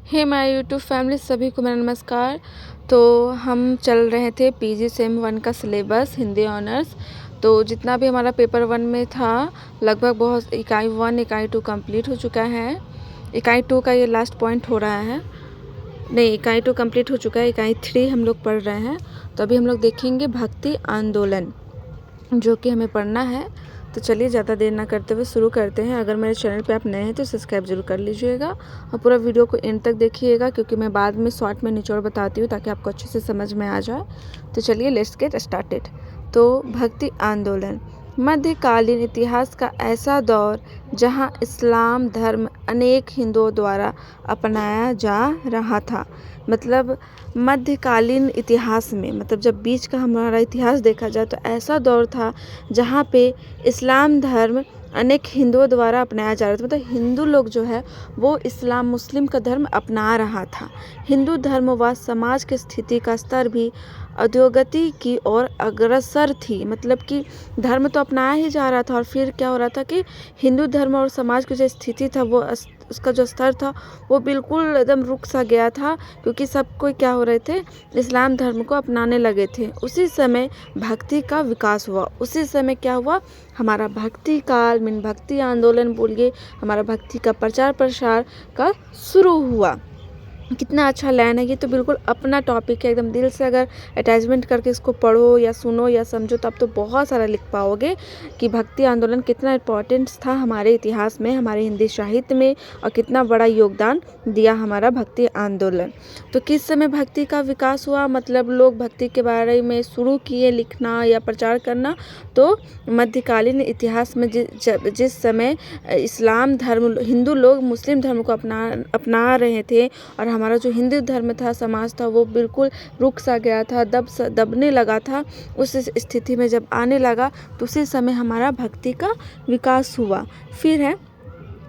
Hey my YouTube family, सभी को मेरा नमस्कार। तो हम चल रहे थे पीजी सेम 1 का सिलेबस हिंदी ऑनर्स। तो जितना भी हमारा पेपर 1 में था लगभग बहुत इकाई 1 इकाई 2 कंप्लीट हो चुका है। इकाई 2 का ये लास्ट पॉइंट हो रहा है, नहीं इकाई 2 कंप्लीट हो चुका है, इकाई 3 हम लोग पढ़ रहे हैं। तो अभी हम लोग देखेंगे भक्ति आंदोलन जो कि हमें पढ़ना है। तो चलिए ज़्यादा देर ना करते हुए शुरू करते हैं। अगर मेरे चैनल पे आप नए हैं तो सब्सक्राइब जरूर कर लीजिएगा और पूरा वीडियो को एंड तक देखिएगा, क्योंकि मैं बाद में शॉर्ट में निचोड़ बताती हूँ ताकि आपको अच्छे से समझ में आ जाए। तो चलिए लेट्स गेट स्टार्टेड। तो भक्ति आंदोलन मध्यकालीन इतिहास का ऐसा दौर जहाँ इस्लाम धर्म अनेक हिंदुओं द्वारा अपनाया जा रहा था। मतलब मध्यकालीन इतिहास में, मतलब जब बीच का हमारा इतिहास देखा जाए तो ऐसा दौर था जहाँ पे इस्लाम धर्म अनेक हिंदुओं द्वारा अपनाया जा रहा था। मतलब हिंदू लोग जो है वो इस्लाम मुस्लिम का धर्म अपना रहा था। हिंदू धर्म व समाज की स्थिति का स्तर भी अधोगति की ओर अग्रसर थी। मतलब कि धर्म तो अपनाया ही जा रहा था और फिर क्या हो रहा था कि हिंदू धर्म और समाज की जो स्थिति था वो उसका जो स्तर था वो बिल्कुल एकदम रुक सा गया था, क्योंकि सब कोई क्या हो रहे थे, इस्लाम धर्म को अपनाने लगे थे। उसी समय भक्ति का विकास हुआ। उसी समय क्या हुआ, हमारा भक्ति काल मीन भक्ति आंदोलन बोलिए, हमारा भक्ति का प्रचार प्रसार का शुरू हुआ। कितना अच्छा लाइन है, ये तो बिल्कुल अपना टॉपिक है। एकदम दिल से अगर अटैचमेंट करके इसको पढ़ो या सुनो या समझो तो आप तो बहुत सारा लिख पाओगे कि भक्ति आंदोलन कितना इम्पोर्टेंट था हमारे इतिहास में, हमारे हिंदी साहित्य में, और कितना बड़ा योगदान दिया हमारा भक्ति आंदोलन। तो किस समय भक्ति का विकास हुआ, मतलब लोग भक्ति के बारे में शुरू किए लिखना या प्रचार करना, तो मध्यकालीन इतिहास में जिस समय इस्लाम धर्म हिंदू लोग मुस्लिम धर्म को अपना रहे थे और हमारा जो हिंदू धर्म था, समाज था, वो बिल्कुल रुक सा गया था, दबने लगा था। उस स्थिति में जब आने लगा तो उसी समय हमारा भक्ति का विकास हुआ। फिर है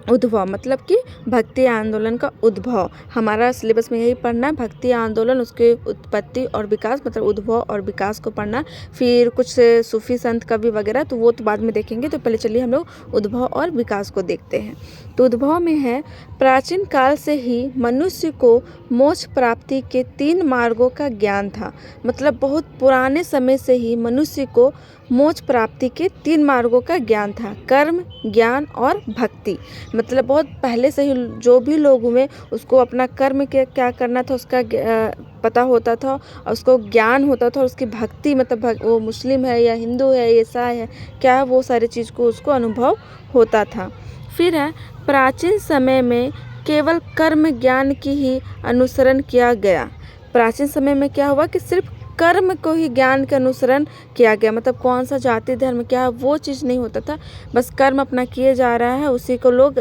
उद्भव, मतलब कि भक्ति आंदोलन का उद्भव। हमारा सिलेबस में यही पढ़ना है, भक्ति आंदोलन, उसके उत्पत्ति और विकास, मतलब उद्भव और विकास को पढ़ना। फिर कुछ सूफी संत कवि वगैरह तो वो तो बाद में देखेंगे। तो पहले चलिए हम लोग उद्भव और विकास को देखते हैं। तो उद्भव में है, प्राचीन काल से ही मनुष्य को मोक्ष प्राप्ति के 3 मार्गों का ज्ञान था। मतलब बहुत पुराने समय से ही मनुष्य को मोक्ष प्राप्ति के 3 मार्गों का ज्ञान था, कर्म, ज्ञान और भक्ति। मतलब बहुत पहले से ही जो भी लोग हुए उसको अपना कर्म के क्या करना था उसका पता होता था, और उसको ज्ञान होता था, और उसकी भक्ति मतलब वो मुस्लिम है या हिंदू है, ईसाई है, क्या वो सारी चीज़ को उसको अनुभव होता था। फिर है, प्राचीन समय में केवल कर्म ज्ञान की ही अनुसरण किया गया। प्राचीन समय में क्या हुआ कि सिर्फ कर्म को ही ज्ञान का अनुसरण किया गया। मतलब कौन सा जाति धर्म क्या है वो चीज़ नहीं होता था, बस कर्म अपना किए जा रहा है, उसी को लोग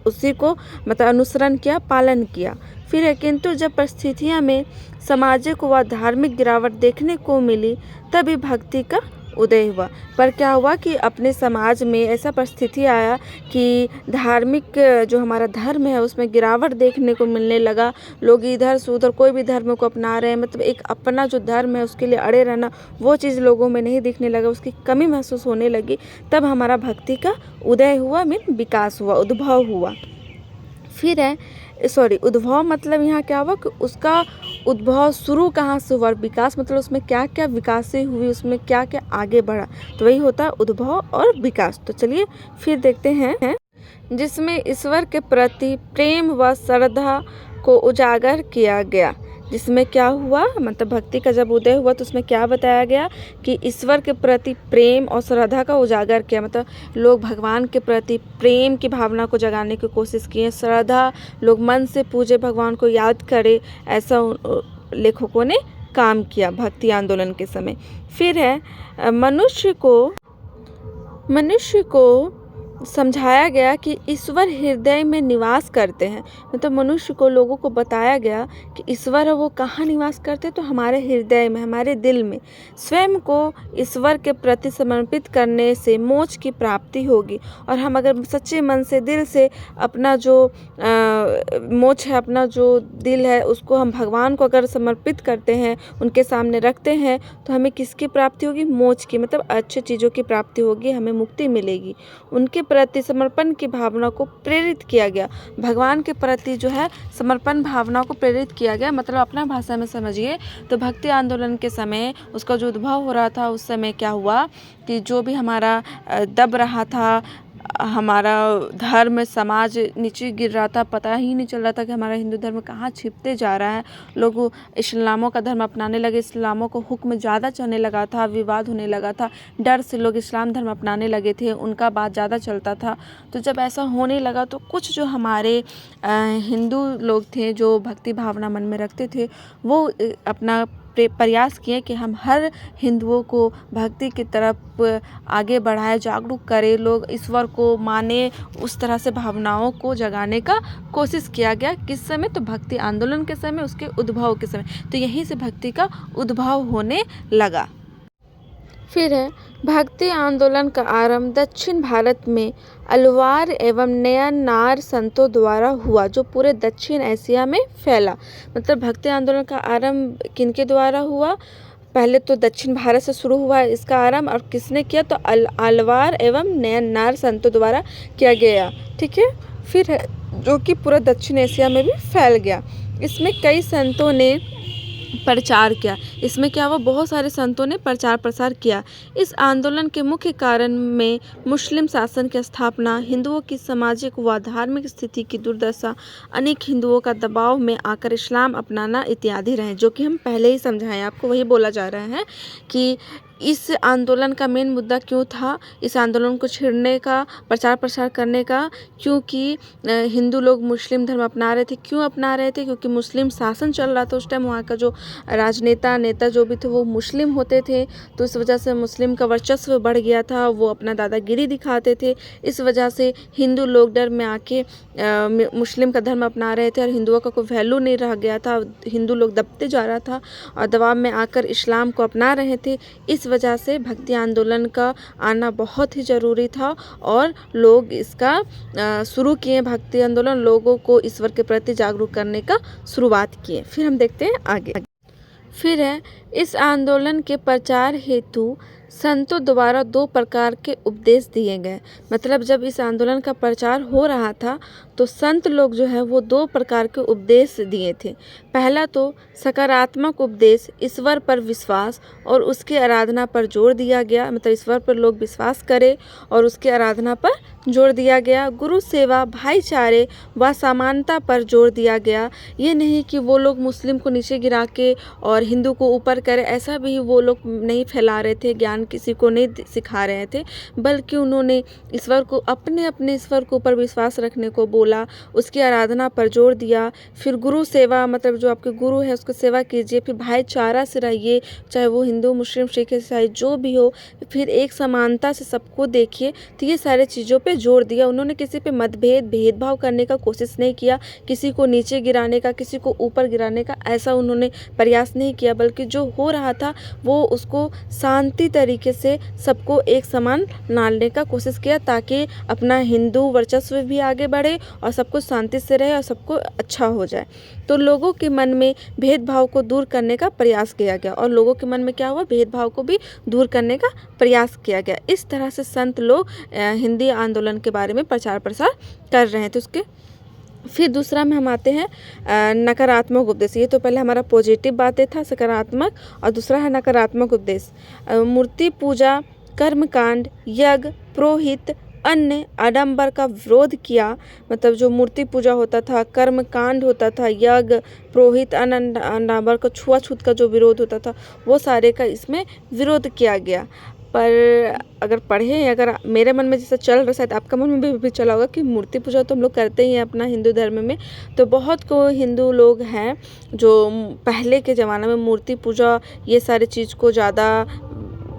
उसी को मतलब अनुसरण किया, पालन किया। फिर है, किंतु जब परिस्थितियाँ में सामाजिक व धार्मिक गिरावट देखने को मिली तभी भक्ति का उदय हुआ। पर क्या हुआ कि अपने समाज में ऐसा परिस्थिति आया कि धार्मिक जो हमारा धर्म है उसमें गिरावट देखने को मिलने लगा। लोग इधर से उधर कोई भी धर्म को अपना रहे हैं, मतलब एक अपना जो धर्म है उसके लिए अड़े रहना, वो चीज़ लोगों में नहीं दिखने लगा, उसकी कमी महसूस होने लगी। तब हमारा भक्ति का उदय हुआ, मीन विकास हुआ, उद्भव हुआ। फिर है उद्भव मतलब यहाँ क्या हुआ कि उसका उद्भव शुरू कहाँ से हुआ, और विकास मतलब उसमें क्या क्या विकासें हुई, उसमें क्या क्या आगे बढ़ा, तो वही होता है उद्भव और विकास। तो चलिए फिर देखते हैं, जिसमें ईश्वर के प्रति प्रेम व श्रद्धा को उजागर किया गया। जिसमें क्या हुआ, मतलब भक्ति का जब उदय हुआ तो उसमें क्या बताया गया कि ईश्वर के प्रति प्रेम और श्रद्धा का उजागर किया। मतलब लोग भगवान के प्रति प्रेम की भावना को जगाने की कोशिश किए, श्रद्धा, लोग मन से पूजे, भगवान को याद करे, ऐसा लेखकों ने काम किया भक्ति आंदोलन के समय। फिर है, मनुष्य को समझाया गया कि ईश्वर हृदय में निवास करते हैं। मतलब मनुष्य को, लोगों को बताया गया कि ईश्वर है वो कहाँ निवास करते हैं, तो हमारे हृदय में, हमारे दिल में। स्वयं को ईश्वर के प्रति समर्पित करने से मोक्ष की प्राप्ति होगी, और हम अगर सच्चे मन से दिल से अपना जो मोक्ष है, अपना जो दिल है उसको हम भगवान को अगर समर्पित करते हैं, उनके सामने रखते हैं, तो हमें किसकी प्राप्ति होगी? मोक्ष की, मतलब अच्छी चीज़ों की प्राप्ति होगी, हमें मुक्ति मिलेगी। उनके प्रति समर्पण की भावना को प्रेरित किया गया, भगवान के प्रति जो है समर्पण भावना को प्रेरित किया गया। मतलब अपना भाषा में समझिए तो भक्ति आंदोलन के समय उसका जो उद्भव हो रहा था, उस समय क्या हुआ कि जो भी हमारा दब रहा था, हमारा धर्म समाज नीचे गिर रहा था, पता ही नहीं चल रहा था कि हमारा हिंदू धर्म कहाँ छिपते जा रहा है। लोग इस्लामों का धर्म अपनाने लगे, इस्लामों को हुक्म ज़्यादा चलने लगा था, विवाद होने लगा था, डर से लोग इस्लाम धर्म अपनाने लगे थे, उनका बात ज़्यादा चलता था। तो जब ऐसा होने लगा तो कुछ जो हमारे हिंदू लोग थे जो भक्ति भावना मन में रखते थे, वो अपना प्रयास किए कि हम हर हिंदुओं को भक्ति की तरफ आगे बढ़ाए, जागरूक करें, लोग ईश्वर को माने, उस तरह से भावनाओं को जगाने का कोशिश किया गया। किस समय? तो भक्ति आंदोलन के समय, उसके उद्भव के समय। तो यहीं से भक्ति का उद्भव होने लगा। फिर है भक्ति आंदोलन का आरंभ दक्षिण भारत में अलवार एवं नयनार संतों द्वारा हुआ, जो पूरे दक्षिण एशिया में फैला। मतलब भक्ति आंदोलन का आरंभ किनके द्वारा हुआ? पहले तो दक्षिण भारत से शुरू हुआ इसका आरंभ, और किसने किया? तो अलवार एवं नयनार संतों द्वारा किया गया। ठीक है। फिर है जो कि पूरा दक्षिण एशिया में भी फैल गया। इसमें कई संतों ने प्रचार किया। इसमें क्या हुआ? बहुत सारे संतों ने प्रचार प्रसार किया। इस आंदोलन के मुख्य कारण में मुस्लिम शासन की स्थापना, हिंदुओं की सामाजिक व धार्मिक स्थिति की दुर्दशा, अनेक हिंदुओं का दबाव में आकर इस्लाम अपनाना इत्यादि रहे, जो कि हम पहले ही समझाएं। आपको वही बोला जा रहा है कि इस आंदोलन का मेन मुद्दा क्यों था इस आंदोलन को छेड़ने का, प्रचार प्रसार करने का? क्योंकि हिंदू लोग मुस्लिम धर्म अपना रहे थे। क्यों अपना रहे थे? क्योंकि मुस्लिम शासन चल रहा था उस टाइम। वहाँ का जो राजनेता नेता जो भी थे वो मुस्लिम होते थे, तो इस वजह से मुस्लिम का वर्चस्व बढ़ गया था, वो अपना दादागिरी दिखाते थे। इस वजह से हिंदू लोग डर में आके मुस्लिम का धर्म अपना रहे थे और हिंदुओं का कोई वैल्यू नहीं रह गया था। हिंदू लोग दबते जा रहा था और दबाव में आकर इस्लाम को अपना रहे थे। इस वजह से भक्ति आंदोलन का आना बहुत ही ज़रूरी था और लोग इसका शुरू किए। भक्ति आंदोलन लोगों को ईश्वर के प्रति जागरूक करने का शुरुआत किए। फिर हम देखते हैं आगे। फिर है इस आंदोलन के प्रचार हेतु संतों द्वारा 2 प्रकार के उपदेश दिए गए। मतलब जब इस आंदोलन का प्रचार हो रहा था तो संत लोग जो है वो 2 प्रकार के उपदेश दिए थे। पहला तो सकारात्मक उपदेश, ईश्वर पर विश्वास और उसकी आराधना पर जोर दिया गया। मतलब ईश्वर पर लोग विश्वास करें और उसकी आराधना पर जोर दिया गया। गुरु सेवा, भाईचारे व समानता पर जोर दिया गया। ये नहीं कि वो लोग मुस्लिम को नीचे गिरा के और हिंदू को ऊपर करे, ऐसा भी वो लोग नहीं फैला रहे थे, ज्ञान किसी को नहीं सिखा रहे थे, बल्कि उन्होंने ईश्वर को अपने ईश्वर के ऊपर विश्वास रखने को बोला, उसकी आराधना पर जोर दिया। फिर गुरु सेवा, मतलब जो आपके गुरु है उसकी सेवा कीजिए। फिर भाईचारा से रहिए, चाहे वो हिंदू मुस्लिम सिख ईसाई जो भी हो। फिर एक समानता से सबको देखिए। तो ये सारे चीज़ों पे जोर दिया। उन्होंने किसी पे मतभेद भेदभाव करने का कोशिश नहीं किया, किसी को नीचे गिराने का, किसी को ऊपर गिराने का, ऐसा उन्होंने प्रयास नहीं किया, बल्कि जो हो रहा था वो उसको शांति तरीके से सबको एक समान डालने का कोशिश किया, ताकि अपना हिंदू वर्चस्व भी आगे बढ़े और सबको शांति से रहे और सबको अच्छा हो जाए। तो लोगों के मन में भेदभाव को दूर करने का प्रयास किया गया और लोगों के मन में क्या हुआ? भेदभाव को भी दूर करने का प्रयास किया गया। इस तरह से संत लोग हिंदी आंदोलन के बारे में प्रचार प्रसार कर रहे हैं। तो उसके फिर दूसरा में हम आते हैं नकारात्मक उपदेश। ये तो पहले हमारा पॉजिटिव बातें था, सकारात्मक, और दूसरा है नकारात्मक उपदेश। मूर्ति पूजा, कर्मकांड, यज्ञ, पुरोहित, अन्य आडंबर का विरोध किया। मतलब जो मूर्ति पूजा होता था, कर्म कांड होता था, यज्ञ, पुरोहित, अन्य आडंबर का, छुआछूत का जो विरोध होता था, वो सारे का इसमें विरोध किया गया। पर अगर पढ़े, अगर मेरे मन में जैसा चल रहा, शायद आपका मन में भी चला होगा कि मूर्ति पूजा तो हम लोग करते ही हैं अपना हिंदू धर्म में। तो बहुत को हिंदू लोग हैं जो पहले के ज़माने में मूर्ति पूजा ये सारी चीज़ को ज़्यादा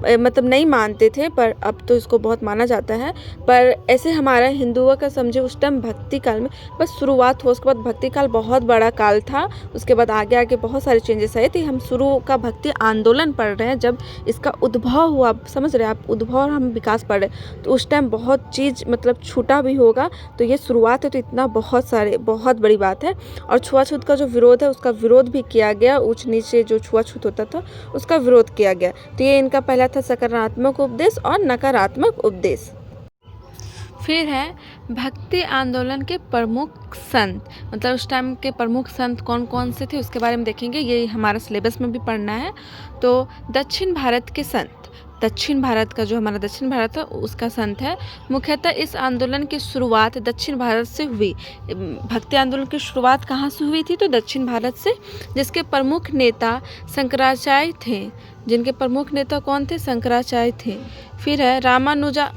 मतलब नहीं मानते थे, पर अब तो इसको बहुत माना जाता है। पर ऐसे हमारा हिंदुओं का समझे उस टाइम भक्ति काल में बस शुरुआत हुआ, उसके बाद भक्ति काल बहुत बड़ा काल था। उसके बाद आगे आगे बहुत सारे चेंजेस आए थे। हम शुरू का भक्ति आंदोलन पढ़ रहे हैं, जब इसका उद्भव हुआ, समझ रहे हैं आप, उद्भव और हम विकास पढ़ रहे हैं, तो उस टाइम बहुत चीज़ मतलब छूटा भी होगा। तो ये शुरुआत है, तो इतना बहुत बड़ी बात है। और छुआछूत का जो विरोध है उसका विरोध भी किया गया, ऊंच नीचे जो छुआछूत होता था उसका विरोध किया गया। तो ये इनका पहला था सकारात्मक उपदेश और नकारात्मक उपदेश। फिर है भक्ति आंदोलन के प्रमुख संत, मतलब उस टाइम के प्रमुख संत कौन कौन से थे उसके बारे में देखेंगे, ये हमारा सिलेबस में भी पढ़ना है। तो दक्षिण भारत के संत, दक्षिण भारत का जो हमारा दक्षिण भारत है उसका संत है। मुख्यतः इस आंदोलन की शुरुआत दक्षिण भारत से हुई। भक्ति आंदोलन की शुरुआत कहाँ से हुई थी? तो दक्षिण भारत से, जिसके प्रमुख नेता शंकराचार्य थे। जिनके प्रमुख नेता कौन थे? शंकराचार्य थे। फिर है रामानुजा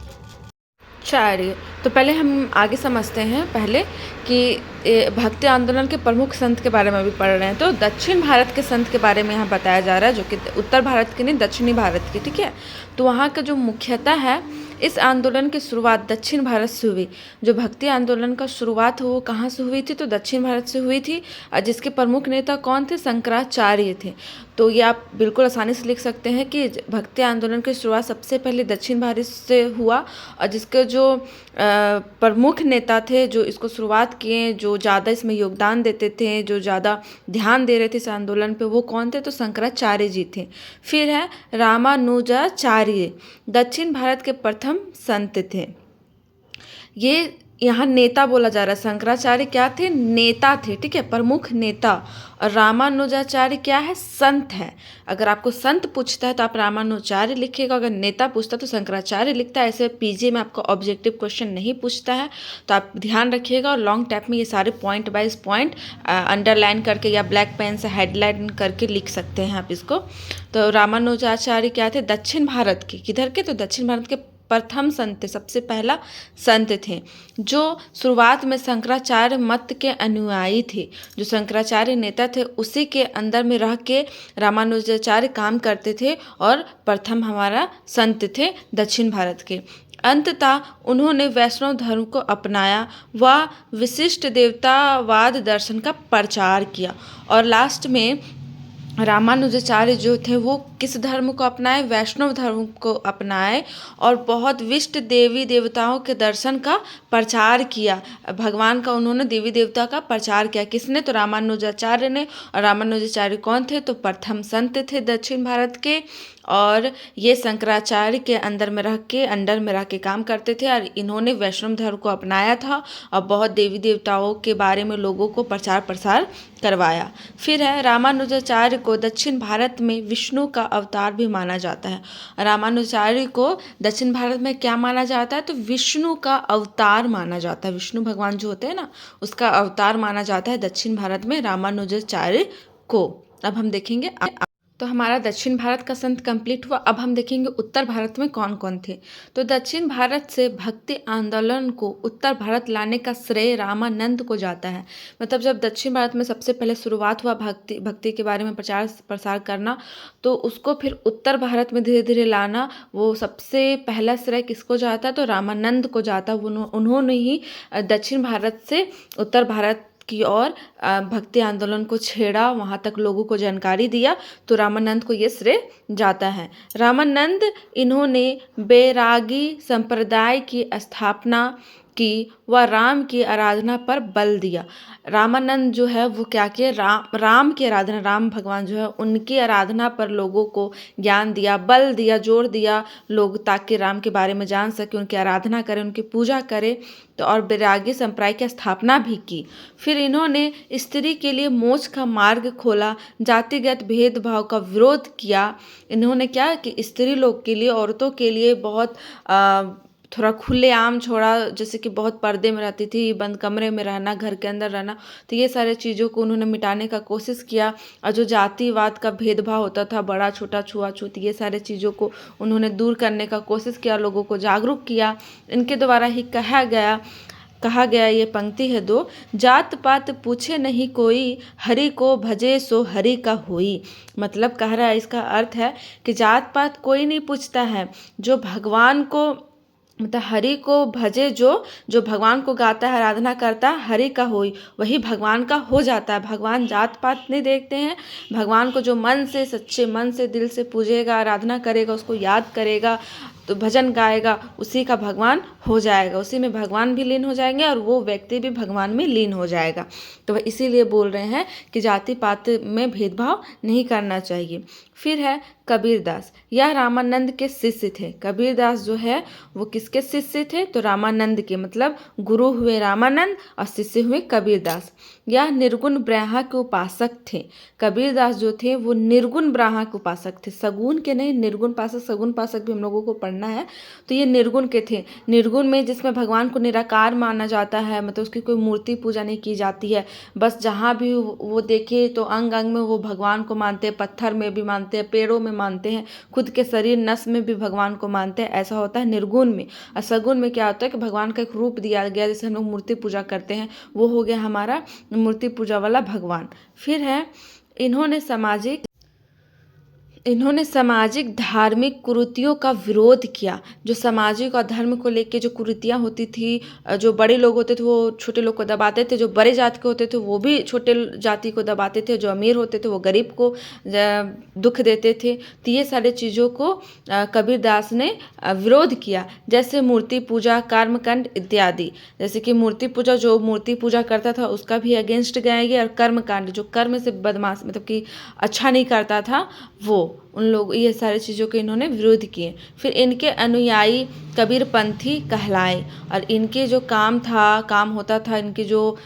चार्य। तो पहले हम आगे समझते हैं पहले कि भक्ति आंदोलन के प्रमुख संत के बारे में भी पढ़ रहे हैं। तो दक्षिण भारत के संत के बारे में यहाँ बताया जा रहा है, जो कि उत्तर भारत के नहीं, दक्षिणी भारत के, ठीक है। तो वहाँ का जो मुख्यतः है, इस आंदोलन की शुरुआत दक्षिण भारत से हुई। जो भक्ति आंदोलन का शुरुआत हो वो कहाँ से हुई थी? तो दक्षिण भारत से हुई थी। जिसके प्रमुख नेता कौन थे? शंकराचार्य थे। तो ये आप बिल्कुल आसानी से लिख सकते हैं कि भक्ति आंदोलन की शुरुआत सबसे पहले दक्षिण भारत से हुआ, और जिसके जो प्रमुख नेता थे जो इसको शुरुआत किए, जो ज़्यादा इसमें योगदान देते थे, जो ज़्यादा ध्यान दे रहे थे इस आंदोलन पे, वो कौन थे? तो शंकराचार्य जी थे। फिर है रामानुजाचार्य, दक्षिण भारत के प्रथम संत थे। ये यहाँ नेता बोला जा रहा है। शंकराचार्य क्या थे? नेता थे, ठीक है, प्रमुख नेता। और रामानुजाचार्य क्या है? संत है। अगर आपको संत पूछता है तो आप रामानुजाचार्य लिखिएगा, अगर नेता पूछता है तो शंकराचार्य लिखता है। ऐसे पीजे में आपको ऑब्जेक्टिव क्वेश्चन नहीं पूछता है, तो आप ध्यान रखिएगा। और लॉन्ग टैप में ये सारे पॉइंट वाइज पॉइंट अंडरलाइन करके या ब्लैक पेन से हेडलाइन करके लिख सकते हैं आप इसको। तो रामानुजाचार्य क्या थे? दक्षिण भारत के, किधर के? तो दक्षिण भारत के प्रथम संत थे, सबसे पहला संत थे, जो शुरुआत में शंकराचार्य मत के अनुयायी थे। जो शंकराचार्य नेता थे उसी के अंदर में रह के रामानुजाचार्य काम करते थे, और प्रथम हमारा संत थे दक्षिण भारत के। अंततः उन्होंने वैष्णव धर्म को अपनाया व विशिष्ट देवतावाद दर्शन का प्रचार किया। और लास्ट में रामानुजाचार्य जो थे वो किस धर्म को अपनाए? वैष्णव धर्म को अपनाए, और बहुत विशिष्ट देवी देवताओं के दर्शन का प्रचार किया। भगवान का उन्होंने देवी देवता का प्रचार किया। किसने? तो रामानुजाचार्य ने। और रामानुजाचार्य कौन थे? तो प्रथम संत थे दक्षिण भारत के, और ये शंकराचार्य के अंडर में रह के काम करते थे। और इन्होंने वैष्णव धर्म को अपनाया था और बहुत देवी देवताओं के बारे में लोगों को प्रचार प्रसार करवाया। फिर है रामानुजाचार्य को दक्षिण भारत में विष्णु का अवतार भी माना जाता है। रामानुजाचार्य को दक्षिण भारत में क्या माना जाता है? तो विष्णु का अवतार माना जाता है। विष्णु भगवान जो होते हैं ना, उसका अवतार माना जाता है दक्षिण भारत में रामानुजाचार्य को। अब हम देखेंगे, तो हमारा दक्षिण भारत का संत कंप्लीट हुआ। अब हम देखेंगे उत्तर भारत में कौन कौन थे। तो दक्षिण भारत से भक्ति आंदोलन को उत्तर भारत लाने का श्रेय रामानंद को जाता है। मतलब जब दक्षिण भारत में सबसे पहले शुरुआत हुआ भक्ति के बारे में प्रचार प्रसार करना, तो उसको फिर उत्तर भारत में धीरे धीरे लाना, वो सबसे पहला श्रेय किसको जाता है? तो रामानंद को जाता है। उन्होंने ही दक्षिण भारत से उत्तर भारत की ओर भक्ति आंदोलन को छेड़ा, वहाँ तक लोगों को जानकारी दिया। तो रामानंद को ये श्रेय जाता है। रामानंद इन्होंने बैरागी संप्रदाय की स्थापना की व राम की आराधना पर बल दिया। रामानंद जो है वो क्या किए? राम की आराधना, राम भगवान जो है उनकी आराधना पर लोगों को ज्ञान दिया, बल दिया, जोर दिया लोग, ताकि राम के बारे में जान सके, उनकी आराधना करें, उनकी पूजा करें। तो और बैरागी संप्रदाय की स्थापना भी की। फिर इन्होंने स्त्री के लिए मोक्ष का मार्ग खोला, जातिगत भेदभाव का विरोध किया। इन्होंने क्या कि स्त्री लोग के लिए, औरतों के लिए बहुत थोड़ा खुलेआम छोड़ा, जैसे कि बहुत पर्दे में रहती थी, बंद कमरे में रहना, घर के अंदर रहना। तो ये सारे चीज़ों को उन्होंने मिटाने का कोशिश किया। और जो जातिवाद का भेदभाव होता था, बड़ा छोटा छुआछूत, ये सारे चीज़ों को उन्होंने दूर करने का कोशिश किया, लोगों को जागरूक किया। इनके द्वारा ही कहा गया कहा गया ये पंक्ति है 2। जात पात पूछे नहीं कोई, हरि को भजे सो हरि का होई। मतलब कह रहा है, इसका अर्थ है कि जात पात कोई नहीं पूछता है, जो भगवान को मतलब हरि को भजे, जो जो भगवान को गाता है, आराधना करता है, हरि का होई, वही भगवान का हो जाता है। भगवान जात पात नहीं देखते हैं। भगवान को जो मन से, सच्चे मन से, दिल से पूजेगा, आराधना करेगा, उसको याद करेगा, तो भजन गाएगा, उसी का भगवान हो जाएगा। उसी में भगवान भी लीन हो जाएंगे और वो व्यक्ति भी भगवान में लीन हो जाएगा। तो वह इसीलिए बोल रहे हैं कि जाति पात में भेदभाव नहीं करना चाहिए। फिर है कबीरदास। यह रामानंद के शिष्य थे। कबीरदास जो है वो किसके शिष्य थे? तो रामानंद के, मतलब गुरु हुए रामानंद और शिष्य हुए कबीरदास। यह निर्गुण ब्रह्मा के उपासक थे। कबीरदास जो थे वो निर्गुण ब्रह्मा के उपासक थे, सगुण के नहीं। निर्गुण उपासक, सगुण उपासक भी हम लोगों को पढ़ना है। तो ये निर्गुण के थे। निर्गुण में जिसमें भगवान को निराकार माना जाता है, मतलब उसकी कोई मूर्ति पूजा नहीं की जाती है। बस जहाँ भी वो देखे तो अंग अंग में वो भगवान को मानते हैं, पत्थर में भी मानते हैं, पेड़ों में मानते हैं, खुद के शरीर नस में भी भगवान को मानते हैं। ऐसा होता है निर्गुण में। और सगुण में क्या होता है कि भगवान का एक रूप दिया गया, जैसे हम लोग मूर्ति पूजा करते हैं, वो हो गया हमारा मूर्ति पूजा वाला भगवान। फिर है इन्होंने सामाजिक धार्मिक कुरीतियों का विरोध किया। जो सामाजिक और धर्म को लेकर जो कुरीतियाँ होती थी, जो बड़े लोग होते थे वो छोटे लोग को दबाते थे, जो बड़े जाति के होते थे वो भी छोटे जाति को दबाते थे, जो अमीर होते थे वो गरीब को दुख देते थे। तो ये सारे चीज़ों को कबीरदास ने विरोध किया। जैसे मूर्ति पूजा, कर्मकांड इत्यादि। जैसे कि मूर्ति पूजा, जो मूर्ति पूजा करता था उसका भी अगेंस्ट गया ये, और कर्मकांड, जो कर्म से बदमाश मतलब कि अच्छा नहीं करता था, वो उन लोग, ये सारी चीज़ों के इन्होंने विरोध किए। फिर इनके अनुयायी कबीरपंथी कहलाए। और इनके जो काम होता था, इनके जो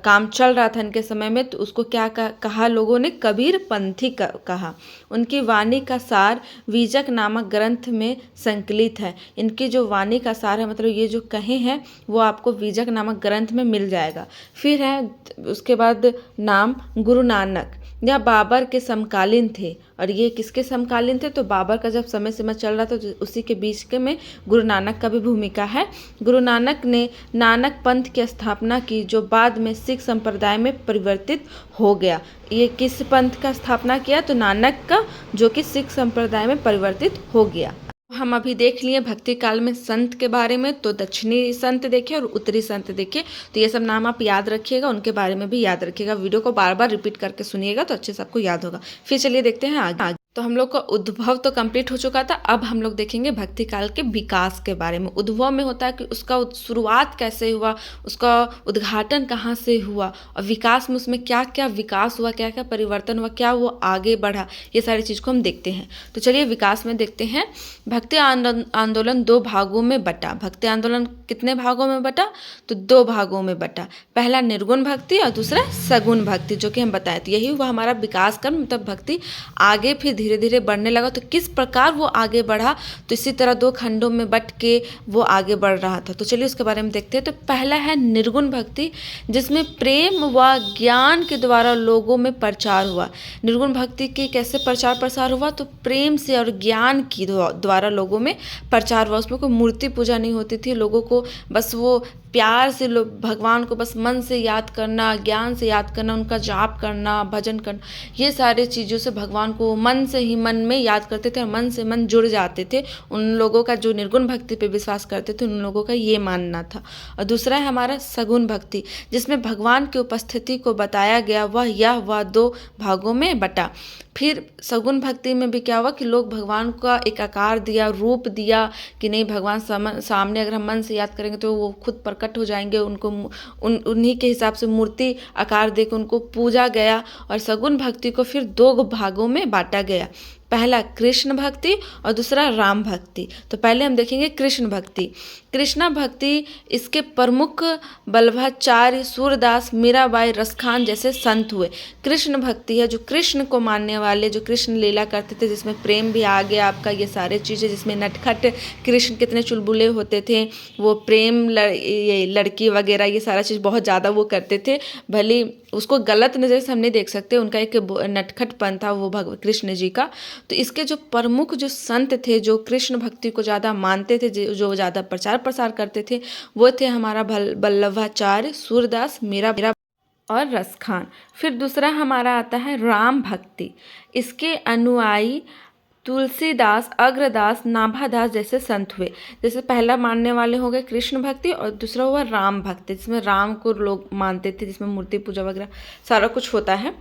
काम चल रहा था इनके समय में, तो उसको क्या कहा लोगों ने? कबीरपंथी कहा। उनकी वाणी का सार बीजक नामक ग्रंथ में संकलित है। इनकी जो वाणी का सार है, मतलब ये जो कहे हैं, वो आपको बीजक नामक ग्रंथ में मिल जाएगा। फिर है उसके बाद नाम गुरु नानक। यह बाबर के समकालीन थे। और ये किसके समकालीन थे? तो बाबर का जब समय सीमा चल रहा था, तो उसी के बीच के में गुरु नानक का भी भूमिका है। गुरु नानक ने नानक पंथ की स्थापना की, जो बाद में सिख संप्रदाय में परिवर्तित हो गया। ये किस पंथ का स्थापना किया? तो नानक का, जो कि सिख संप्रदाय में परिवर्तित हो गया। हम अभी देख लिए भक्ति काल में संत के बारे में। तो दक्षिणी संत देखे और उत्तरी संत देखे। तो ये सब नाम आप याद रखिएगा, उनके बारे में भी याद रखिएगा। वीडियो को बार बार रिपीट करके सुनिएगा तो अच्छे से आपको याद होगा। फिर चलिए देखते हैं आगे। तो हम लोग का उद्भव तो कंप्लीट हो चुका था। अब हम लोग देखेंगे भक्ति काल के विकास के बारे में। उद्भव में होता है कि उसका शुरुआत कैसे हुआ, उसका उद्घाटन कहाँ से हुआ, और विकास में उसमें क्या क्या विकास हुआ, क्या क्या परिवर्तन हुआ, क्या वो आगे बढ़ा, ये सारी चीज़ को हम देखते हैं। तो चलिए विकास में देखते हैं। भक्ति आंदोलन 2 भागों में बटा। भक्ति आंदोलन कितने भागों में बटा? तो 2 भागों में बटा। पहला निर्गुण भक्ति और दूसरा सगुण भक्ति, जो कि हम बताए थे। यही हुआ हमारा विकास क्रम, मतलब भक्ति आगे फिर धीरे धीरे बढ़ने लगा। तो किस प्रकार वो आगे बढ़ा? तो इसी तरह 2 खंडों में बट के वो आगे बढ़ रहा था। तो चलिए उसके बारे में देखते हैं। तो पहला है निर्गुण भक्ति, जिसमें प्रेम व ज्ञान के द्वारा लोगों में प्रचार हुआ। निर्गुण भक्ति के कैसे प्रचार प्रसार हुआ? तो प्रेम से और ज्ञान की द्वारा लोगों में प्रचार हुआ। उसमें कोई मूर्ति पूजा नहीं होती थी। लोगों को बस वो प्यार से भगवान को बस मन से याद करना, ज्ञान से याद करना, उनका जाप करना, भजन करना, ये सारे चीज़ों से भगवान को मन से ही मन में याद करते थे और मन से मन जुड़ जाते थे। उन लोगों का जो निर्गुण भक्ति पे विश्वास करते थे, उन लोगों का ये मानना था। और दूसरा है हमारा सगुण भक्ति, जिसमें भगवान की उपस्थिति को बताया गया। वह 2 भागों में बटा। फिर सगुण भक्ति में भी क्या हुआ कि लोग भगवान का एक आकार दिया, रूप दिया कि नहीं, भगवान सामने अगर हम मन से याद करेंगे तो वो खुद प्रकट हो जाएंगे। उनको उन्हीं के हिसाब से मूर्ति आकार देकर उनको पूजा गया। और सगुण भक्ति को फिर 2 भागों में बांटा गया। पहला कृष्ण भक्ति और दूसरा राम भक्ति। तो पहले हम देखेंगे कृष्ण भक्ति। कृष्णा भक्ति, इसके प्रमुख बल्लभाचार्य, सूरदास, मीराबाई, रसखान जैसे संत हुए। कृष्ण भक्ति है जो कृष्ण को मानने वाले, जो कृष्ण लीला करते थे, जिसमें प्रेम भी आ गया आपका, ये सारे चीज़ें, जिसमें नटखट कृष्ण कितने चुलबुले होते थे, वो प्रेम ये लड़की वगैरह ये सारा चीज़ बहुत ज़्यादा वो करते थे। भले उसको गलत नज़र से हम नहीं देख सकते। उनका एक नटखटपन था वो कृष्ण जी का। तो इसके जो प्रमुख जो संत थे, जो कृष्ण भक्ति को ज़्यादा मानते थे, जो ज़्यादा प्रचार प्रसार करते थे, वो थे हमारा वल्लभाचार्य, सूरदास, मीरा और रसखान। फिर दूसरा हमारा आता है राम भक्ति। इसके अनुयायी तुलसीदास, अग्रदास, नाभादास जैसे संत हुए। जैसे पहला मानने वाले हो गए कृष्ण भक्ति और दूसरा हुआ राम भक्ति, जिसमें राम को लोग मानते थे, जिसमें मूर्ति पूजा वगैरह सारा कुछ होता है।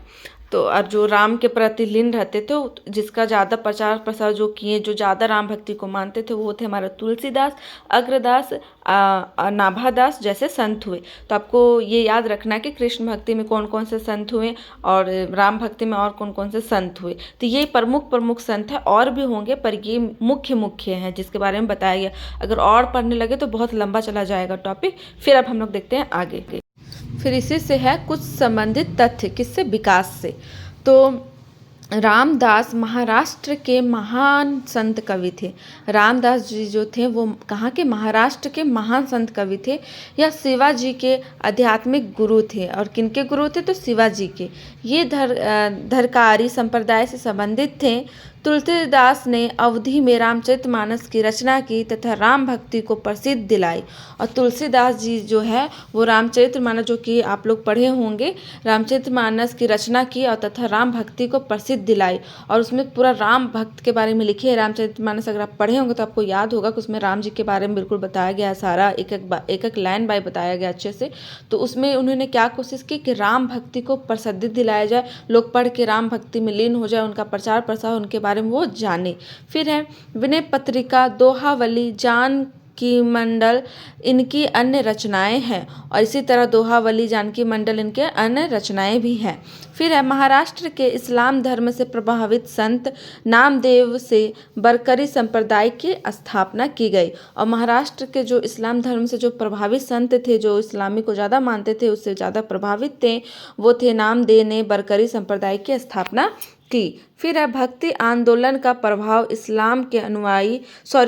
तो और जो राम के प्रति लीन रहते थे, जिसका ज़्यादा प्रचार प्रसार जो किए, जो ज़्यादा राम भक्ति को मानते थे, वो थे हमारा तुलसीदास, अग्रदास, नाभादास जैसे संत हुए। तो आपको ये याद रखना है कि कृष्ण भक्ति में कौन कौन से संत हुए और राम भक्ति में और कौन कौन से संत हुए। तो ये प्रमुख संत है, और भी होंगे पर ये मुख्य हैं जिसके बारे में बताया गया। अगर और पढ़ने लगे तो बहुत लंबा चला जाएगा टॉपिक। फिर अब हम लोग देखते हैं आगे के। फिर इसी से है कुछ संबंधित तथ्य, किससे? विकास से। तो रामदास महाराष्ट्र के महान संत कवि थे। रामदास जी जो थे वो कहाँ के? महाराष्ट्र के महान संत कवि थे। या शिवाजी के आध्यात्मिक गुरु थे। और किनके गुरु थे? तो शिवाजी के। ये धरकारी संप्रदाय से संबंधित थे। तुलसीदास ने अवधि में रामचरितमानस की रचना की तथा राम भक्ति को प्रसिद्ध दिलाई। और तुलसीदास जी जो है वो रामचरितमानस, जो कि आप लोग पढ़े होंगे, रामचरितमानस की रचना की और तथा राम भक्ति को प्रसिद्ध दिलाई। और उसमें पूरा राम भक्त के बारे में लिखी है रामचरितमानस। अगर आप पढ़े होंगे तो आपको याद होगा कि उसमें राम जी के बारे में बिल्कुल बताया गया है, सारा एक लाइन बाय बताया गया अच्छे से। तो उसमें उन्होंने क्या कोशिश की कि राम भक्ति को प्रसिद्धि दिलाया जाए, लोग पढ़ के राम भक्ति में लीन हो जाए, उनका प्रचार प्रसार उनके बारे में वो जाने। फिर है विनय पत्रिका, दोहावली, जानकी मंडल इनकी अन्य रचनाएं हैं। और इसी तरह दोहावली, जानकी मंडल इनके अन्य रचनाएं भी हैं। फिर है महाराष्ट्र के इस्लाम धर्म से प्रभावित संत नामदेव से बरकरी संप्रदाय की स्थापना की गई। और महाराष्ट्र के जो इस्लाम धर्म से जो प्रभावित संत थे, जो इस्लामी को ज़्यादा मानते थे, उससे ज़्यादा प्रभावित थे, वो थे नामदेव ने बरकरी संप्रदाय की स्थापना की। फिर है भक्ति आंदोलन का प्रभाव इस्लाम के अनुयायी,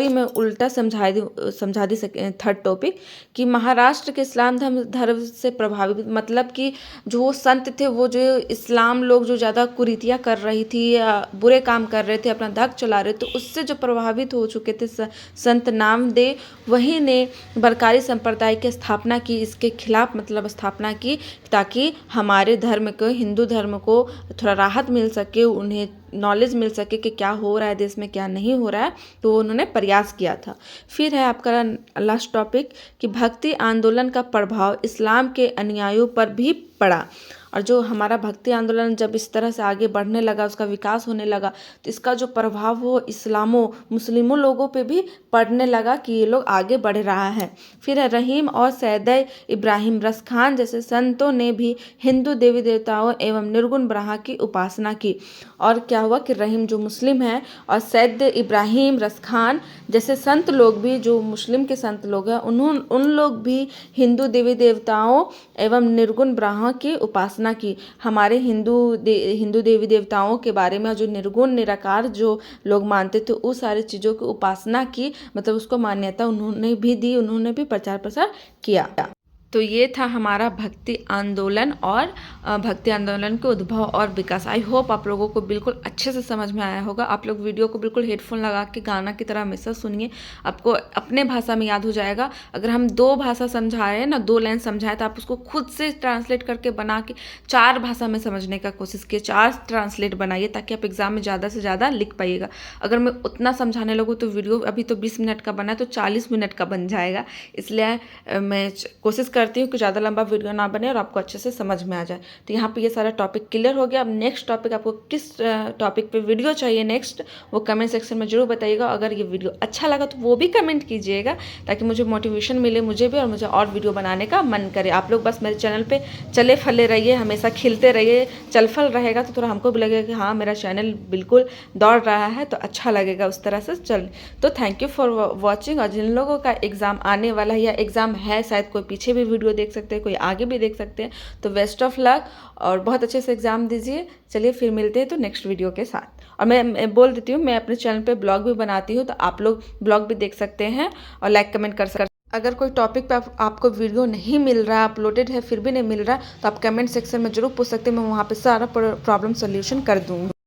मैं उल्टा समझा दी थर्ड टॉपिक, कि महाराष्ट्र के इस्लाम धर्म से प्रभावित मतलब कि जो वो संत थे, वो जो इस्लाम लोग जो ज़्यादा कुरीतियाँ कर रही थी या बुरे काम कर रहे थे, अपना धक चला रहे, तो उससे जो प्रभावित हो चुके थे संत नामदेव, वही ने बरकारी संप्रदाय की स्थापना की। इसके खिलाफ मतलब स्थापना की, ताकि हमारे धर्म को, हिंदू धर्म को थोड़ा राहत मिल सके, उन्हें नॉलेज मिल सके कि क्या हो रहा है देश में, क्या नहीं हो रहा है। तो उन्होंने प्रयास किया था। फिर है आपका लास्ट टॉपिक कि भक्ति आंदोलन का प्रभाव इस्लाम के अनुयायियों पर भी पड़ा। और जो हमारा भक्ति आंदोलन जब इस तरह से आगे बढ़ने लगा, उसका विकास होने लगा, तो इसका जो प्रभाव वो मुस्लिमों लोगों पे भी पड़ने लगा कि ये लोग आगे बढ़ रहा है। फिर है रहीम और सैयद इब्राहिम रसखान जैसे संतों ने भी हिंदू देवी देवताओं एवं निर्गुण ब्रह्मा की उपासना की। और क्या हुआ कि रहीम जो मुस्लिम है और सैयद इब्राहिम रसखान जैसे संत लोग भी, जो मुस्लिम के संत लोग हैं, उन लोग भी हिंदू देवी देवताओं एवं निर्गुण ब्रह्मा की उपासना की। हमारे हिंदू देवी देवताओं के बारे में जो निर्गुण निराकार जो लोग मानते थे, उस सारी चीज़ों की उपासना की, मतलब उसको मान्यता उन्होंने भी दी, उन्होंने भी प्रचार प्रसार किया। तो ये था हमारा भक्ति आंदोलन और भक्ति आंदोलन के उद्भव और विकास। आई होप आप लोगों को बिल्कुल अच्छे से समझ में आया होगा। आप लोग वीडियो को बिल्कुल हेडफोन लगा के गाना की तरह हमेशा सुनिए, आपको अपने भाषा में याद हो जाएगा। अगर हम 2 भाषा समझा रहे हैं ना, 2 लाइन समझाए, तो आप उसको खुद से ट्रांसलेट करके बना के 4 भाषा में समझने का कोशिश कीजिए, 4 ट्रांसलेट बनाइए, ताकि आप एग्जाम में ज़्यादा से ज़्यादा लिख पाइएगा। अगर मैं उतना समझाने लगूँ तो वीडियो अभी तो 20 मिनट का बना है, तो 40 मिनट का बन जाएगा। इसलिए मैं कोशिश करती हूँ कि ज़्यादा लंबा वीडियो ना बने और आपको अच्छे से समझ में आ जाए। तो यहाँ पे ये सारा टॉपिक क्लियर हो गया। अब नेक्स्ट टॉपिक, आपको किस टॉपिक पे वीडियो चाहिए नेक्स्ट, वो कमेंट सेक्शन में जरूर बताइएगा। अगर ये वीडियो अच्छा लगा तो वो भी कमेंट कीजिएगा, ताकि मुझे मोटिवेशन मिले, मुझे भी, और मुझे और वीडियो बनाने का मन करे। आप लोग बस मेरे चैनल पर चले फले रहिए, हमेशा खिलते रहिए, चल फल रहेगा तो थोड़ा हमको भी लगेगा कि हाँ मेरा चैनल बिल्कुल दौड़ रहा है, तो अच्छा लगेगा उस तरह से चल। तो थैंक यू फॉर वॉचिंग। और जिन लोगों का एग्ज़ाम आने वाला है या एग्ज़ाम है, शायद कोई पीछे भी वीडियो देख सकते हैं, कोई आगे भी देख सकते हैं, तो बेस्ट ऑफ लक और बहुत अच्छे से एग्ज़ाम दीजिए। चलिए फिर मिलते हैं तो नेक्स्ट वीडियो के साथ। और मैं बोल देती हूँ, मैं अपने चैनल पे ब्लॉग भी बनाती हूँ, तो आप लोग ब्लॉग भी देख सकते हैं और लाइक कमेंट कर सकते हैं। अगर कोई टॉपिक पे आपको वीडियो नहीं मिल रहा, अपलोडेड है फिर भी नहीं मिल रहा, तो आप कमेंट सेक्शन में ज़रूर पूछ सकते हैं, मैं वहाँ पे सारा प्रॉब्लम सॉल्यूशन कर दूँगी।